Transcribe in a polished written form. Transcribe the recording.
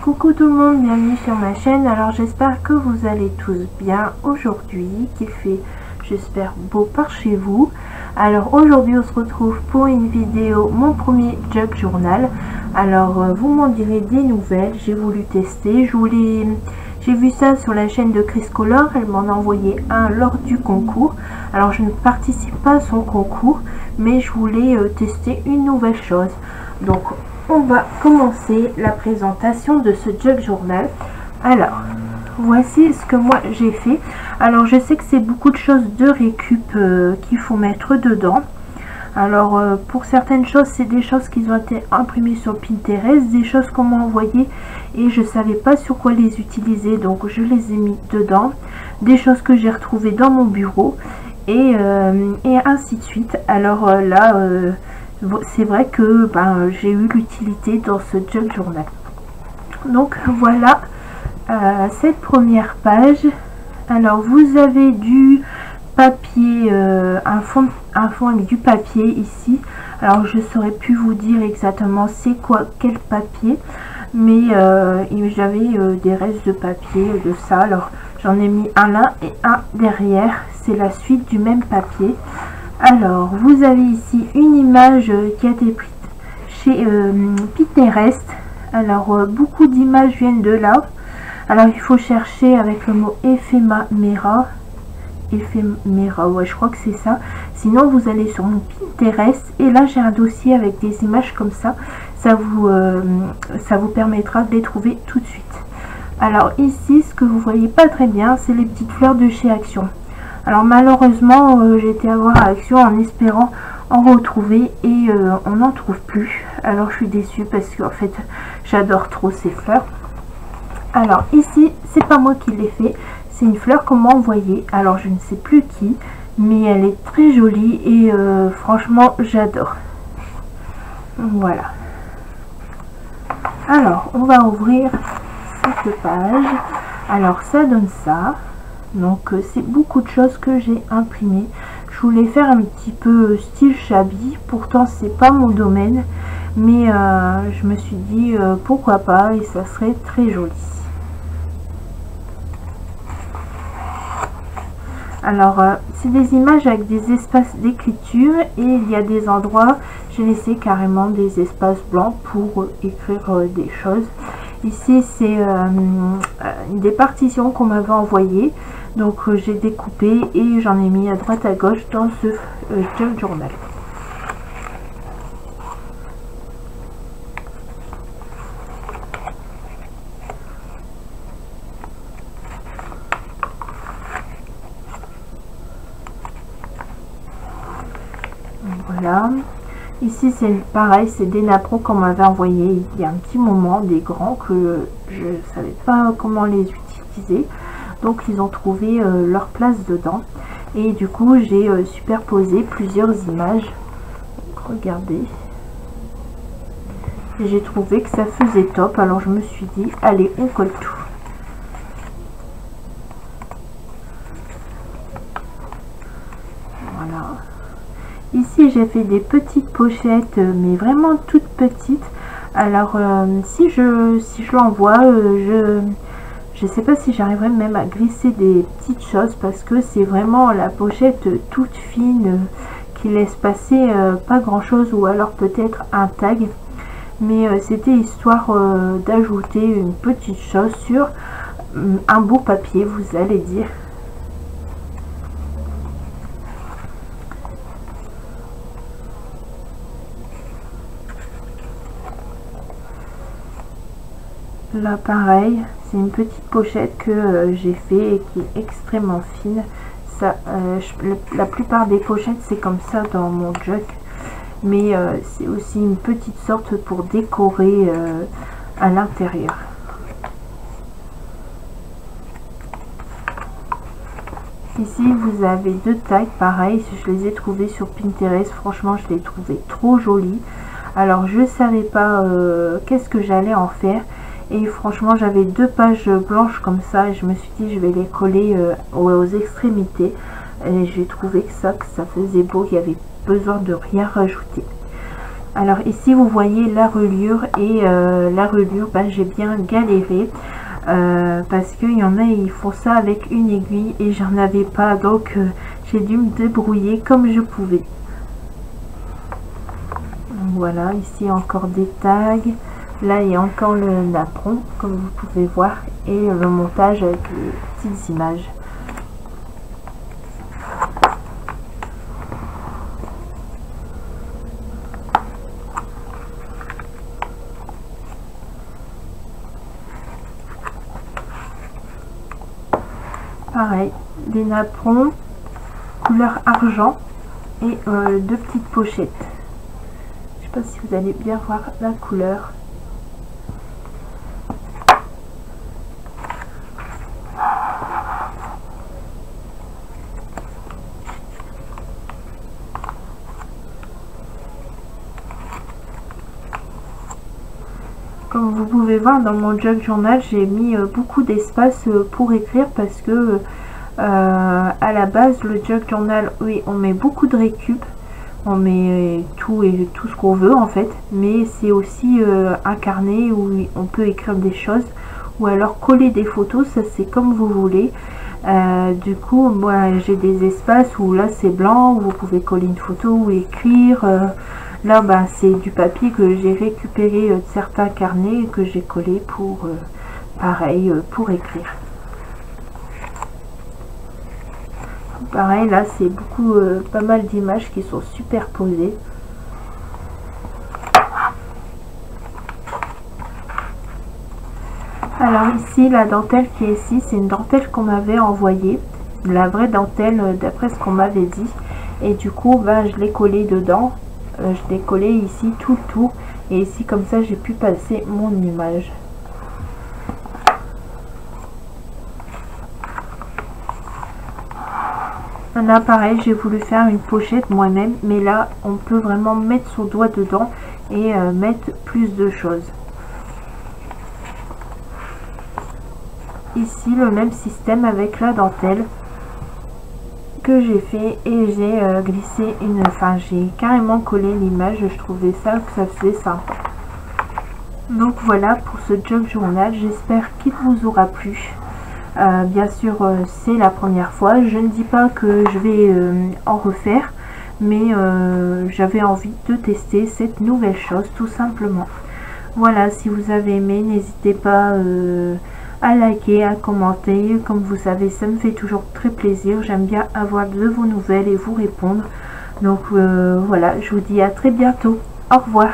Coucou tout le monde, bienvenue sur ma chaîne. Alors j'espère que vous allez tous bien aujourd'hui, qu'il fait, j'espère, beau par chez vous. Alors aujourd'hui on se retrouve pour une vidéo, mon premier jug journal. Alors vous m'en direz des nouvelles, j'ai voulu tester, j'ai vu ça sur la chaîne de Chris Color, elle m'en a envoyé un lors du concours. Alors je ne participe pas à son concours, mais je voulais tester une nouvelle chose. Donc on va commencer la présentation de ce jug journal. Alors voici ce que moi j'ai fait. Alors je sais que c'est beaucoup de choses de récup qu'il faut mettre dedans. Alors pour certaines choses c'est des choses qui ont été imprimées sur Pinterest, des choses qu'on m'a envoyées et je savais pas sur quoi les utiliser, donc je les ai mis dedans. Des choses que j'ai retrouvées dans mon bureau et ainsi de suite. Alors là c'est vrai que j'ai eu l'utilité dans ce jug journal. Donc voilà cette première page. Alors vous avez du papier, un fond avec du papier ici. Alors je saurais plus vous dire exactement c'est quoi, quel papier, mais j'avais des restes de papier de ça. Alors j'en ai mis un là et un derrière, c'est la suite du même papier. Alors vous avez ici une image qui a été prise chez Pinterest. Alors beaucoup d'images viennent de là. Alors il faut chercher avec le mot éphémère, ouais je crois que c'est ça. Sinon vous allez sur mon Pinterest et là j'ai un dossier avec des images comme ça. Ça vous permettra de les trouver tout de suite. Alors ici ce que vous voyez pas très bien, c'est les petites fleurs de chez Action. Alors malheureusement j'ai été à voir à Action en espérant en retrouver et on n'en trouve plus. Alors je suis déçue parce qu'en fait j'adore trop ces fleurs. Alors ici c'est pas moi qui l'ai fait, c'est une fleur qu'on m'a envoyée. Alors je ne sais plus qui, mais elle est très jolie et franchement j'adore. Voilà. Alors on va ouvrir cette page. Alors ça donne ça. Donc c'est beaucoup de choses que j'ai imprimées. Je voulais faire un petit peu style shabby, pourtant c'est pas mon domaine, mais je me suis dit pourquoi pas, et ça serait très joli. Alors c'est des images avec des espaces d'écriture et il y a des endroits, j'ai laissé carrément des espaces blancs pour écrire des choses. Ici c'est des partitions qu'on m'avait envoyées, donc j'ai découpé et j'en ai mis à droite à gauche dans ce jug journal. Voilà. Ici c'est pareil, c'est des napperons qu'on m'avait envoyé il y a un petit moment, des grands que je ne savais pas comment les utiliser. Donc ils ont trouvé leur place dedans. Et du coup j'ai superposé plusieurs images. Donc, regardez. Et j'ai trouvé que ça faisait top. Alors je me suis dit, allez on colle tout. Voilà. Ici j'ai fait des petites pochettes mais vraiment toutes petites. Alors si je l'envoie, je sais pas si j'arriverai même à glisser des petites choses parce que c'est vraiment la pochette toute fine qui laisse passer pas grand chose, ou alors peut-être un tag, mais c'était histoire d'ajouter une petite chose sur un beau papier, vous allez dire. Là pareil, c'est une petite pochette que j'ai fait et qui est extrêmement fine. Ça, la plupart des pochettes c'est comme ça dans mon jug, mais c'est aussi une petite sorte pour décorer à l'intérieur. Ici vous avez deux tags, pareil, je les ai trouvés sur Pinterest. Franchement je les trouvais trop jolis. Alors je savais pas qu'est-ce que j'allais en faire. Et franchement j'avais deux pages blanches comme ça et je me suis dit je vais les coller aux extrémités. Et j'ai trouvé que ça faisait beau, il y avait besoin de rien rajouter. Alors ici vous voyez la reliure et la reliure, j'ai bien galéré parce qu'il y en a ils font ça avec une aiguille et j'en avais pas, donc j'ai dû me débrouiller comme je pouvais. Voilà, ici encore des tags, là il y a encore le napperon comme vous pouvez voir et le montage avec les petites images. Pareil, des napperons couleur argent et deux petites pochettes. Je sais pas si vous allez bien voir la couleur. Comme vous pouvez voir dans mon jug journal, j'ai mis beaucoup d'espace pour écrire parce que à la base le jug journal, oui, on met beaucoup de récup, on met tout et tout ce qu'on veut en fait, mais c'est aussi un carnet où on peut écrire des choses ou alors coller des photos, ça c'est comme vous voulez. Du coup moi j'ai des espaces où là c'est blanc, où vous pouvez coller une photo ou écrire. Là c'est du papier que j'ai récupéré de certains carnets que j'ai collé pour pareil pour écrire. Pareil là c'est beaucoup pas mal d'images qui sont superposées. Alors ici la dentelle qui est ici, c'est une dentelle qu'on m'avait envoyée, la vraie dentelle d'après ce qu'on m'avait dit, et du coup je l'ai collée dedans. Je l'ai collé ici tout le tour et ici comme ça j'ai pu passer mon image. Là pareil, j'ai voulu faire une pochette moi-même, mais là on peut vraiment mettre son doigt dedans et mettre plus de choses. Ici le même système avec la dentelle que j'ai fait et j'ai glissé j'ai carrément collé l'image. Je trouvais ça que ça faisait sympa. Donc voilà pour ce jug journal, j'espère qu'il vous aura plu. Bien sûr c'est la première fois, je ne dis pas que je vais en refaire, mais j'avais envie de tester cette nouvelle chose tout simplement. Voilà, si vous avez aimé, n'hésitez pas à liker, à commenter. Comme vous savez, ça me fait toujours très plaisir. J'aime bien avoir de vos nouvelles et vous répondre. Donc voilà, je vous dis à très bientôt. Au revoir.